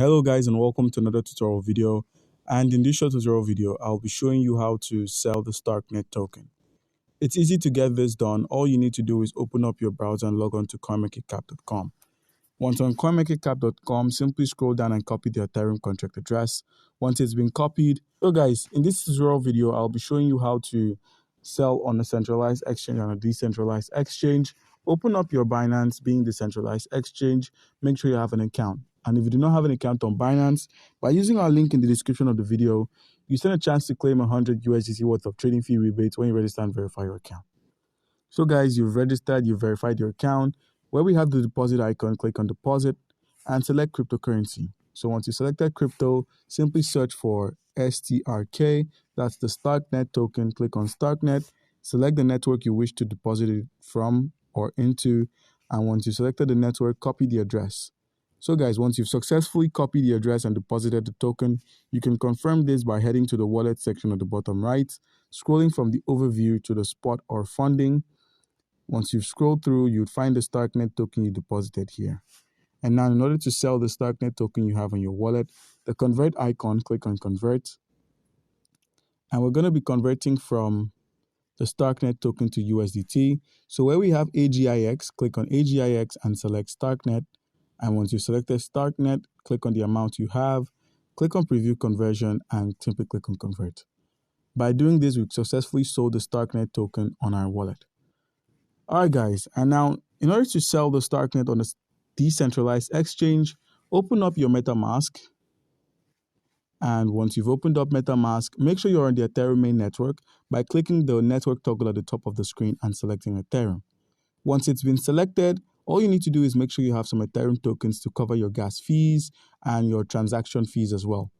Hello guys, and welcome to another tutorial video. And in this short tutorial video, I'll be showing you how to sell the StarkNet token. It's easy to get this done. All you need to do is open up your browser and log on to coinmarketcap.com. Once on coinmarketcap.com, simply scroll down and copy the Ethereum contract address. Once it's been copied, so guys, in this tutorial video, I'll be showing you how to sell on a centralized exchange and a decentralized exchange. Open up your Binance, being the centralized exchange. Make sure you have an account. And if you do not have an account on Binance, by using our link in the description of the video, you stand a chance to claim 100 USDC worth of trading fee rebates when you register and verify your account. So guys, you've registered, you've verified your account. Where we have the deposit icon, click on deposit and select cryptocurrency. So once you selected crypto, simply search for STRK, that's the StarkNet token. Click on StarkNet, select the network you wish to deposit it from or into, and once you selected the network, copy the address. So guys, once you've successfully copied the address and deposited the token, you can confirm this by heading to the wallet section at the bottom right, scrolling from the overview to the spot or funding. Once you've scrolled through, you'd find the StarkNet token you deposited here. And now in order to sell the StarkNet token you have on your wallet, the convert icon, click on convert. And we're going to be converting from the StarkNet token to USDT. So where we have AGIX, click on AGIX and select StarkNet. And once you selected StarkNet, click on the amount you have, click on preview conversion and simply click on convert. By doing this, we've successfully sold the StarkNet token on our wallet. All right, guys, and now in order to sell the StarkNet on a decentralized exchange, open up your MetaMask. And once you've opened up MetaMask, make sure you're on the Ethereum main network by clicking the network toggle at the top of the screen and selecting Ethereum. Once it's been selected, all you need to do is make sure you have some Ethereum tokens to cover your gas fees and your transaction fees as well.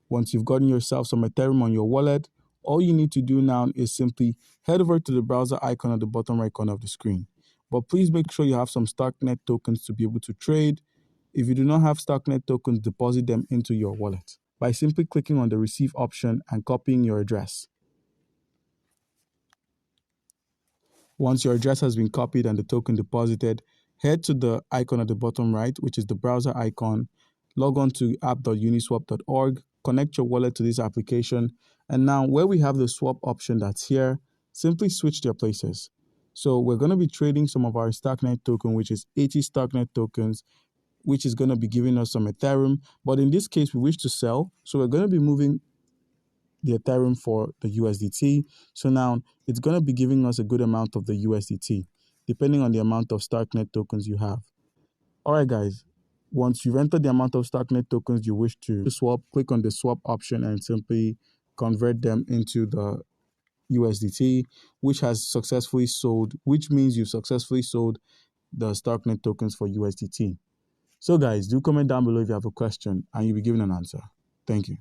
Once you've gotten yourself some Ethereum on your wallet, all you need to do now is simply head over to the browser icon at the bottom right corner of the screen. But please make sure you have some StarkNet tokens to be able to trade. If you do not have StarkNet tokens, deposit them into your wallet by simply clicking on the receive option and copying your address. Once your address has been copied and the token deposited, head to the icon at the bottom right, which is the browser icon, log on to app.uniswap.org, connect your wallet to this application, and now where we have the swap option that's here, simply switch their places. So we're going to be trading some of our StarkNet token, which is 80 StarkNet tokens, which is going to be giving us some Ethereum. But in this case, we wish to sell, so we're going to be moving the Ethereum for the USDT. So now it's going to be giving us a good amount of the USDT, depending on the amount of StarkNet tokens you have. All right, guys. Once you've entered the amount of StarkNet tokens you wish to swap, click on the swap option and simply convert them into the USDT, which has successfully sold, which means you've successfully sold the StarkNet tokens for USDT. So guys, do comment down below if you have a question and you'll be given an answer. Thank you.